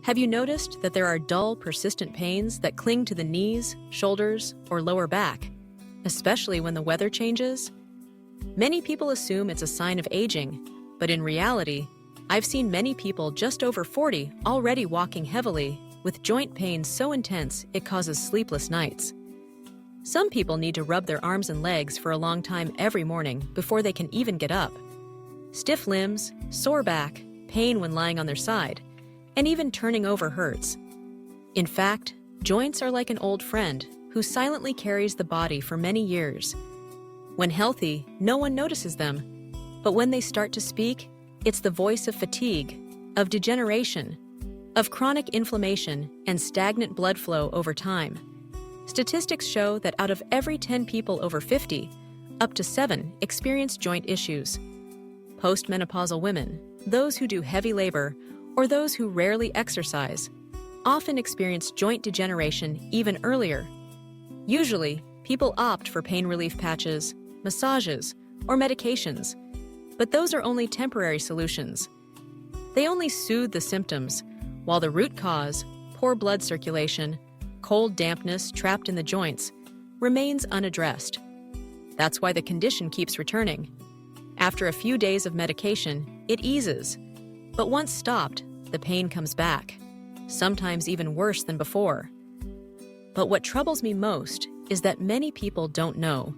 Have you noticed that there are dull, persistent pains that cling to the knees, shoulders, or lower back, especially when the weather changes? Many people assume it's a sign of aging, but in reality, I've seen many people just over 40 already walking heavily with joint pain so intense it causes sleepless nights. Some people need to rub their arms and legs for a long time every morning before they can even get up. Stiff limbs, sore back, pain when lying on their side, and even turning over hurts. In fact, joints are like an old friend who silently carries the body for many years. When healthy, no one notices them, but when they start to speak, it's the voice of fatigue, of degeneration, of chronic inflammation and stagnant blood flow over time. Statistics show that out of every 10 people over 50, up to 7 experience joint issues. Postmenopausal women, those who do heavy labor, or those who rarely exercise, often experience joint degeneration even earlier. Usually, people opt for pain relief patches, massages, or medications, but those are only temporary solutions. They only soothe the symptoms, while the root cause, poor blood circulation, cold dampness trapped in the joints, remains unaddressed. That's why the condition keeps returning. After a few days of medication, it eases, but once stopped, the pain comes back, sometimes even worse than before. But what troubles me most is that many people don't know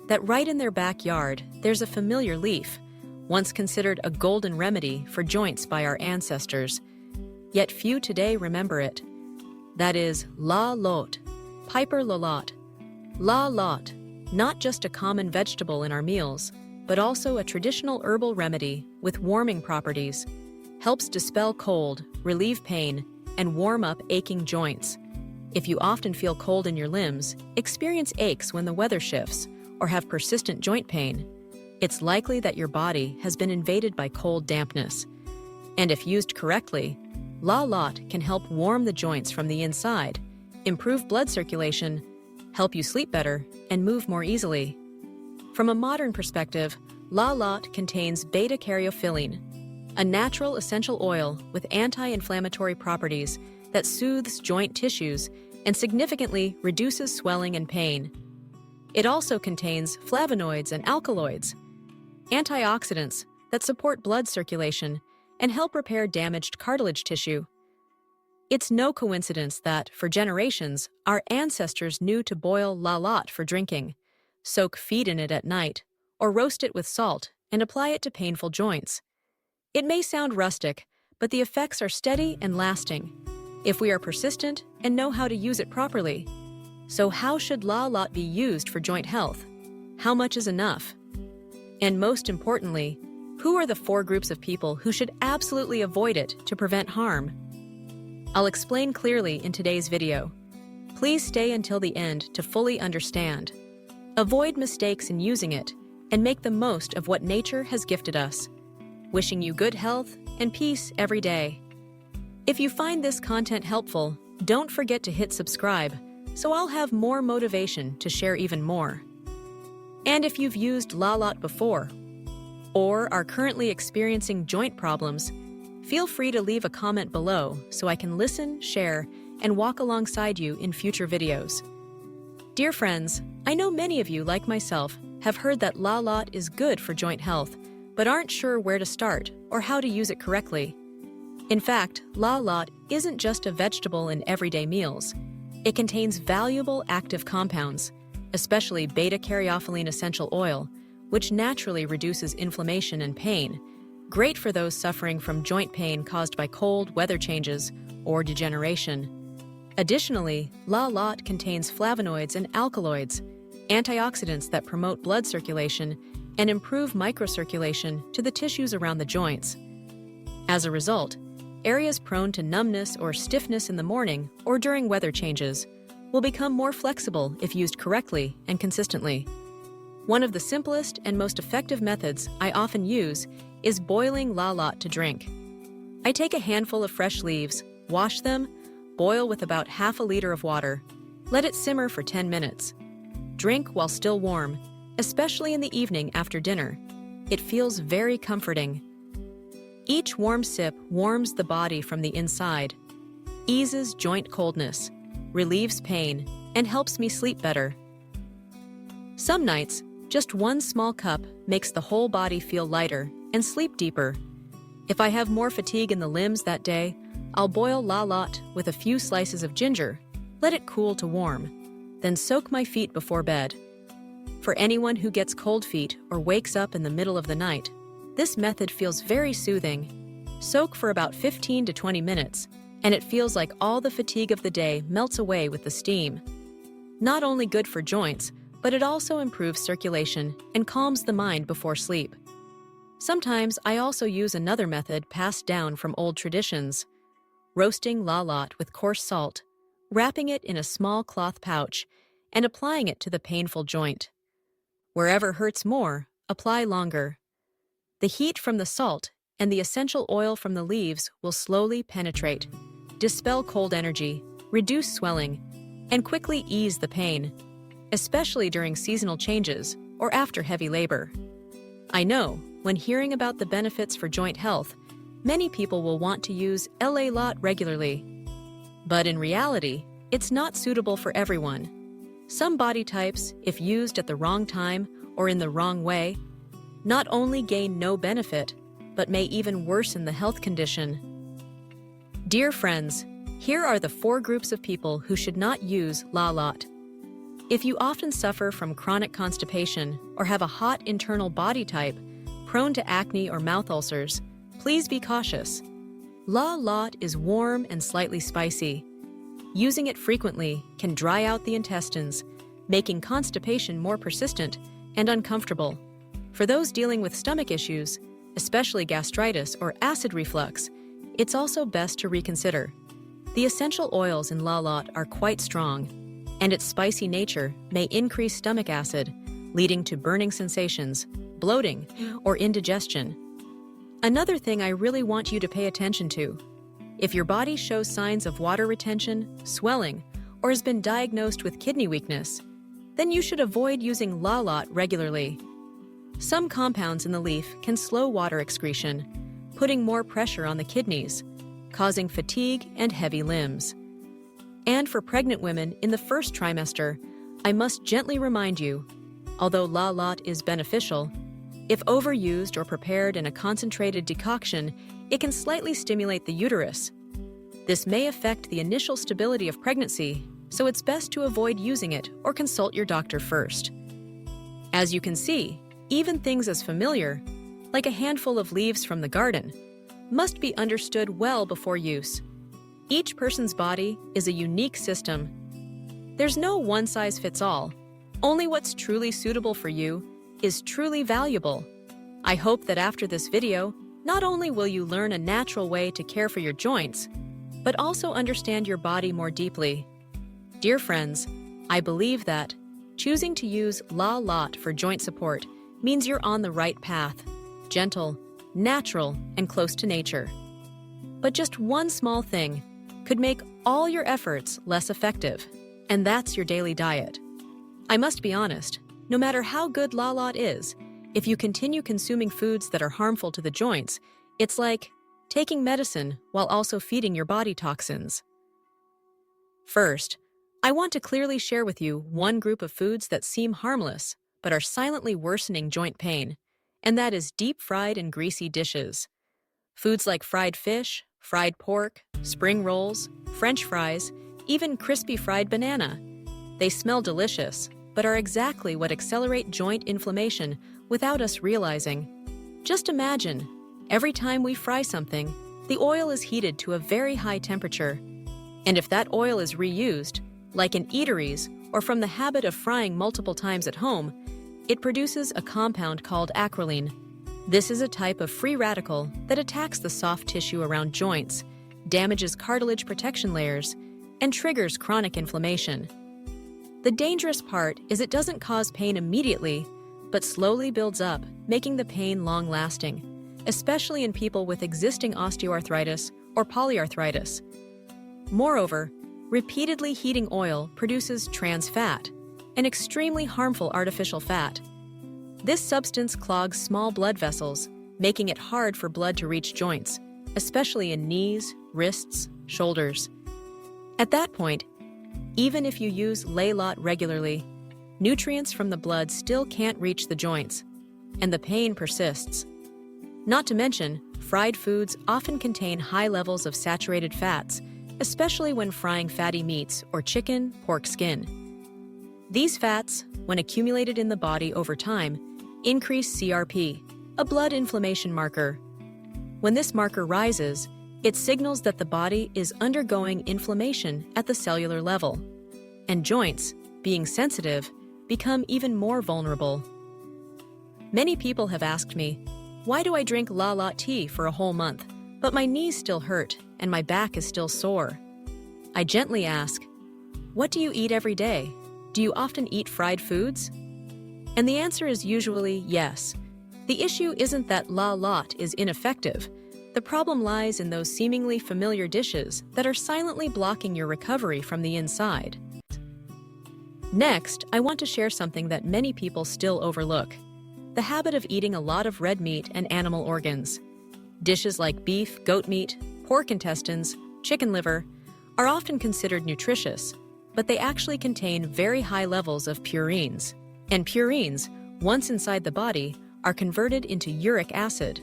that right in their backyard, there's a familiar leaf, once considered a golden remedy for joints by our ancestors, yet few today remember it. That is la lot, Piper lolot. La lot, not just a common vegetable in our meals, but also a traditional herbal remedy with warming properties, helps dispel cold, relieve pain, and warm up aching joints. If you often feel cold in your limbs, experience aches when the weather shifts, or have persistent joint pain, it's likely that your body has been invaded by cold dampness. And if used correctly, La Lot can help warm the joints from the inside, improve blood circulation, help you sleep better, and move more easily. From a modern perspective, La Lot contains beta-caryophyllene, a natural essential oil with anti-inflammatory properties that soothes joint tissues and significantly reduces swelling and pain. It also contains flavonoids and alkaloids, antioxidants that support blood circulation and help repair damaged cartilage tissue. It's no coincidence that, for generations, our ancestors knew to boil la lot for drinking, soak feed in it at night, or roast it with salt and apply it to painful joints. It may sound rustic, but the effects are steady and lasting, if we are persistent and know how to use it properly. So how should la lot be used for joint health? How much is enough? And most importantly, who are the 4 groups of people who should absolutely avoid it to prevent harm? I'll explain clearly in today's video. Please stay until the end to fully understand. Avoid mistakes in using it and make the most of what nature has gifted us. Wishing you good health and peace every day. If you find this content helpful, don't forget to hit subscribe so I'll have more motivation to share even more. And if you've used La Lot before, or are currently experiencing joint problems, feel free to leave a comment below so I can listen, share, and walk alongside you in future videos. Dear friends, I know many of you, like myself, have heard that La Lot is good for joint health, but aren't sure where to start or how to use it correctly. In fact, La Lot isn't just a vegetable in everyday meals. It contains valuable active compounds, especially beta-caryophyllene essential oil, which naturally reduces inflammation and pain, great for those suffering from joint pain caused by cold weather changes or degeneration. Additionally, La Lot contains flavonoids and alkaloids, antioxidants that promote blood circulation and improve microcirculation to the tissues around the joints. As a result, areas prone to numbness or stiffness in the morning or during weather changes will become more flexible if used correctly and consistently. One of the simplest and most effective methods I often use is boiling La Lot to drink. I take a handful of fresh leaves, wash them, boil with about half a liter of water, let it simmer for 10 minutes. Drink while still warm, especially in the evening after dinner. It feels very comforting. Each warm sip warms the body from the inside, eases joint coldness, relieves pain, and helps me sleep better. Some nights, just one small cup makes the whole body feel lighter and sleep deeper. If I have more fatigue in the limbs that day, I'll boil la lot with a few slices of ginger, let it cool to warm, then soak my feet before bed. For anyone who gets cold feet or wakes up in the middle of the night, this method feels very soothing. Soak for about 15 to 20 minutes, and it feels like all the fatigue of the day melts away with the steam. Not only good for joints, but it also improves circulation and calms the mind before sleep. Sometimes I also use another method passed down from old traditions: roasting la lot with coarse salt, wrapping it in a small cloth pouch, and applying it to the painful joint. Wherever hurts more, apply longer. The heat from the salt and the essential oil from the leaves will slowly penetrate, dispel cold energy, reduce swelling, and quickly ease the pain, especially during seasonal changes or after heavy labor. I know, when hearing about the benefits for joint health, many people will want to use la lot regularly. But in reality, it's not suitable for everyone. Some body types, if used at the wrong time or in the wrong way, not only gain no benefit, but may even worsen the health condition. Dear friends, here are the 4 groups of people who should not use la lot. If you often suffer from chronic constipation or have a hot internal body type, prone to acne or mouth ulcers, please be cautious. La lot is warm and slightly spicy. Using it frequently can dry out the intestines, making constipation more persistent and uncomfortable. For those dealing with stomach issues, especially gastritis or acid reflux, it's also best to reconsider. The essential oils in la lot are quite strong, and its spicy nature may increase stomach acid, leading to burning sensations, bloating, or indigestion. Another thing I really want you to pay attention to: if your body shows signs of water retention, swelling, or has been diagnosed with kidney weakness, then you should avoid using la lot regularly. Some compounds in the leaf can slow water excretion, putting more pressure on the kidneys, causing fatigue and heavy limbs. And for pregnant women in the first trimester, I must gently remind you, although la lot is beneficial, if overused or prepared in a concentrated decoction, it can slightly stimulate the uterus. This may affect the initial stability of pregnancy, so it's best to avoid using it or consult your doctor first. As you can see, even things as familiar, like a handful of leaves from the garden, must be understood well before use. Each person's body is a unique system. There's no one-size-fits-all. Only what's truly suitable for you is truly valuable. I hope that after this video, not only will you learn a natural way to care for your joints, but also understand your body more deeply. Dear friends, I believe that choosing to use la lot for joint support means you're on the right path, gentle, natural, and close to nature. But just one small thing could make all your efforts less effective, and that's your daily diet. I must be honest, no matter how good la lot is, if you continue consuming foods that are harmful to the joints, it's like taking medicine while also feeding your body toxins. First, I want to clearly share with you one group of foods that seem harmless but are silently worsening joint pain, and that is deep-fried and greasy dishes. Foods like fried fish, fried pork, spring rolls, French fries, even crispy fried banana. They smell delicious, but are exactly what accelerate joint inflammation without us realizing. Just imagine, every time we fry something, the oil is heated to a very high temperature. And if that oil is reused, like in eateries or from the habit of frying multiple times at home, it produces a compound called acrolein. This is a type of free radical that attacks the soft tissue around joints, damages cartilage protection layers, and triggers chronic inflammation. The dangerous part is it doesn't cause pain immediately, but slowly builds up, making the pain long-lasting, especially in people with existing osteoarthritis or polyarthritis. Moreover, repeatedly heating oil produces trans fat, an extremely harmful artificial fat. This substance clogs small blood vessels, making it hard for blood to reach joints, especially in knees, wrists, shoulders. At that point, even if you use lay lot regularly, nutrients from the blood still can't reach the joints, and the pain persists. Not to mention, fried foods often contain high levels of saturated fats, especially when frying fatty meats or chicken, pork skin. These fats, when accumulated in the body over time, increase CRP, a blood inflammation marker. When this marker rises, it signals that the body is undergoing inflammation at the cellular level, and joints, being sensitive, become even more vulnerable. Many people have asked me, why do I drink La La tea for a whole month, but my knees still hurt and my back is still sore? I gently ask, what do you eat every day? Do you often eat fried foods? And the answer is usually yes. The issue isn't that La Lot is ineffective. The problem lies in those seemingly familiar dishes that are silently blocking your recovery from the inside. Next, I want to share something that many people still overlook: the habit of eating a lot of red meat and animal organs. Dishes like beef, goat meat, pork intestines, chicken liver are often considered nutritious, but they actually contain very high levels of purines. And purines, once inside the body, are converted into uric acid,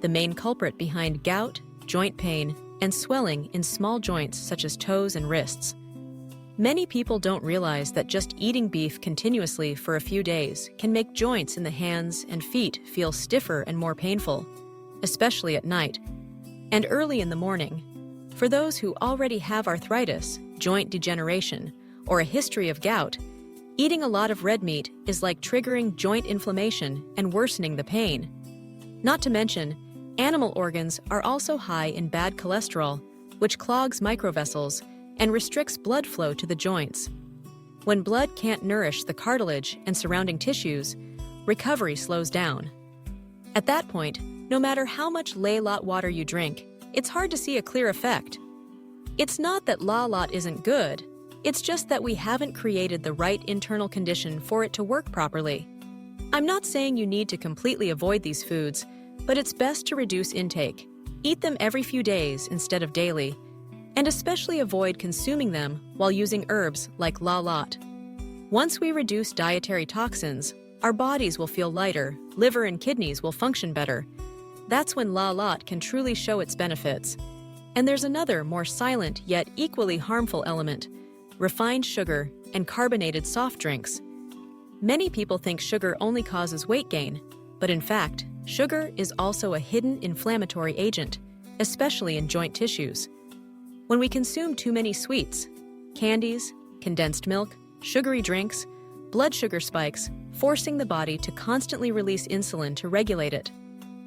the main culprit behind gout, joint pain, and swelling in small joints such as toes and wrists. Many people don't realize that just eating beef continuously for a few days can make joints in the hands and feet feel stiffer and more painful, especially at night and early in the morning. For those who already have arthritis, joint degeneration, or a history of gout, eating a lot of red meat is like triggering joint inflammation and worsening the pain. Not to mention, animal organs are also high in bad cholesterol, which clogs microvessels and restricts blood flow to the joints. When blood can't nourish the cartilage and surrounding tissues, recovery slows down. At that point, no matter how much lay lot water you drink, it's hard to see a clear effect. It's not that La Lot isn't good, it's just that we haven't created the right internal condition for it to work properly. I'm not saying you need to completely avoid these foods, but it's best to reduce intake. Eat them every few days instead of daily, and especially avoid consuming them while using herbs like La Lot. Once we reduce dietary toxins, our bodies will feel lighter, liver and kidneys will function better. That's when La Lot can truly show its benefits. And there's another, more silent yet equally harmful element: refined sugar and carbonated soft drinks. Many people think sugar only causes weight gain, but in fact, sugar is also a hidden inflammatory agent, especially in joint tissues. When we consume too many sweets, candies, condensed milk, sugary drinks, blood sugar spikes, forcing the body to constantly release insulin to regulate it.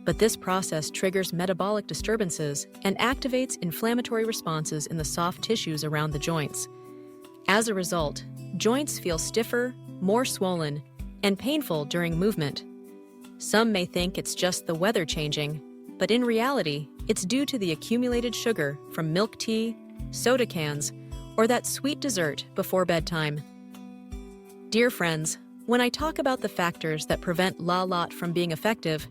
But this process triggers metabolic disturbances and activates inflammatory responses in the soft tissues around the joints. As a result, joints feel stiffer, more swollen, and painful during movement. Some may think it's just the weather changing, but in reality, it's due to the accumulated sugar from milk tea, soda cans, or that sweet dessert before bedtime. Dear friends, when I talk about the factors that prevent La Lot from being effective,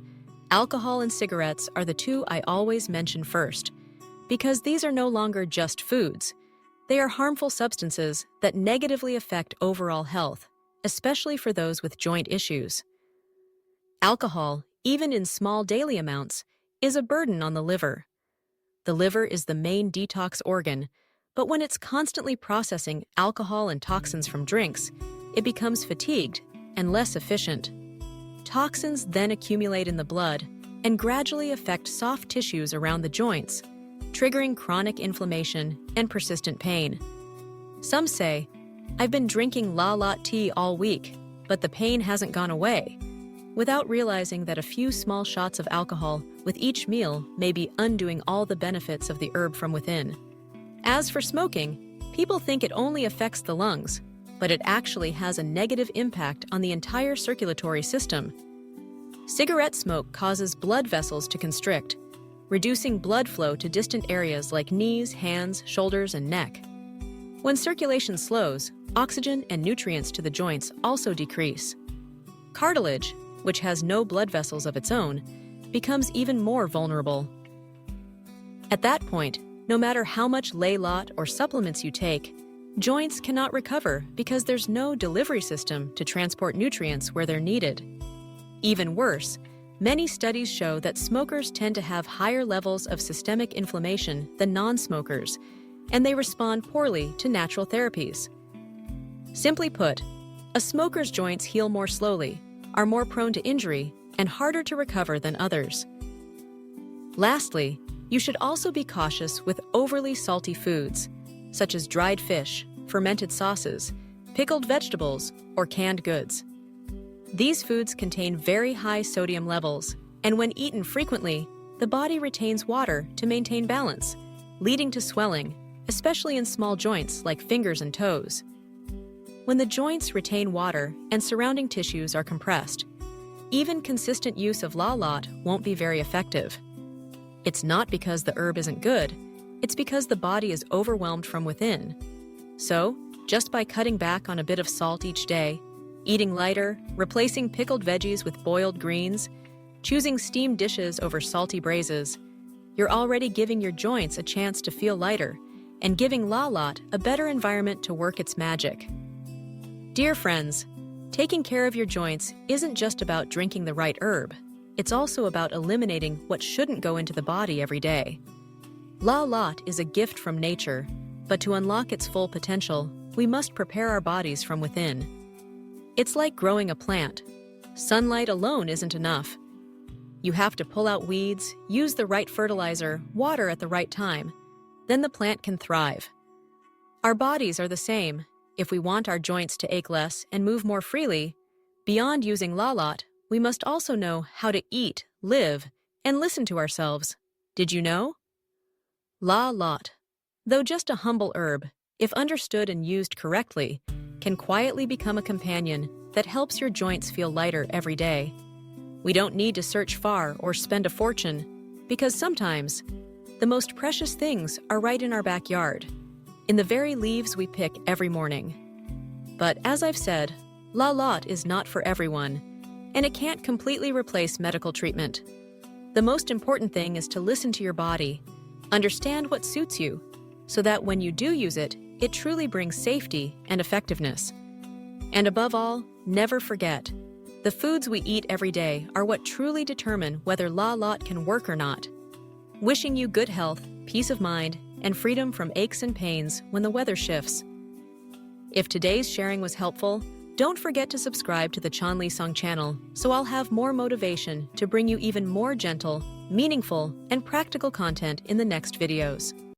alcohol and cigarettes are the two I always mention first, because these are no longer just foods. They are harmful substances that negatively affect overall health, especially for those with joint issues. Alcohol, even in small daily amounts, is a burden on the liver. The liver is the main detox organ, but when it's constantly processing alcohol and toxins from drinks, it becomes fatigued and less efficient. Toxins then accumulate in the blood and gradually affect soft tissues around the joints, triggering chronic inflammation and persistent pain. Some say, "I've been drinking La Lot tea all week, but the pain hasn't gone away," without realizing that a few small shots of alcohol with each meal may be undoing all the benefits of the herb from within. As for smoking, people think it only affects the lungs, but it actually has a negative impact on the entire circulatory system. Cigarette smoke causes blood vessels to constrict, reducing blood flow to distant areas like knees, hands, shoulders, and neck. When circulation slows, oxygen and nutrients to the joints also decrease. Cartilage, which has no blood vessels of its own, becomes even more vulnerable. At that point, no matter how much lay lot or supplements you take, joints cannot recover because there's no delivery system to transport nutrients where they're needed. Even worse, many studies show that smokers tend to have higher levels of systemic inflammation than non-smokers, and they respond poorly to natural therapies. Simply put, a smoker's joints heal more slowly, are more prone to injury, and harder to recover than others. Lastly, you should also be cautious with overly salty foods, such as dried fish, fermented sauces, pickled vegetables, or canned goods. These foods contain very high sodium levels, and when eaten frequently, the body retains water to maintain balance, leading to swelling, especially in small joints like fingers and toes. When the joints retain water and surrounding tissues are compressed, even consistent use of la lot won't be very effective. It's not because the herb isn't good, it's because the body is overwhelmed from within. So, just by cutting back on a bit of salt each day, eating lighter, replacing pickled veggies with boiled greens, choosing steamed dishes over salty braises, you're already giving your joints a chance to feel lighter and giving la lot a better environment to work its magic. Dear friends, taking care of your joints isn't just about drinking the right herb. It's also about eliminating what shouldn't go into the body every day. La lot is a gift from nature, but to unlock its full potential, we must prepare our bodies from within. It's like growing a plant. Sunlight alone isn't enough. You have to pull out weeds, use the right fertilizer, water at the right time. Then the plant can thrive. Our bodies are the same. If we want our joints to ache less and move more freely, beyond using la lot, we must also know how to eat, live, and listen to ourselves. Did you know? La lot, though just a humble herb, if understood and used correctly, can quietly become a companion that helps your joints feel lighter every day. We don't need to search far or spend a fortune, because sometimes the most precious things are right in our backyard, in the very leaves we pick every morning. But as I've said, la lot is not for everyone, and it can't completely replace medical treatment. The most important thing is to listen to your body, understand what suits you, so that when you do use it, it truly brings safety and effectiveness. And above all, never forget, the foods we eat every day are what truly determine whether la lot can work or not. Wishing you good health, peace of mind, and freedom from aches and pains when the weather shifts. If today's sharing was helpful, don't forget to subscribe to the Chanli Song channel so I'll have more motivation to bring you even more gentle, meaningful, and practical content in the next videos.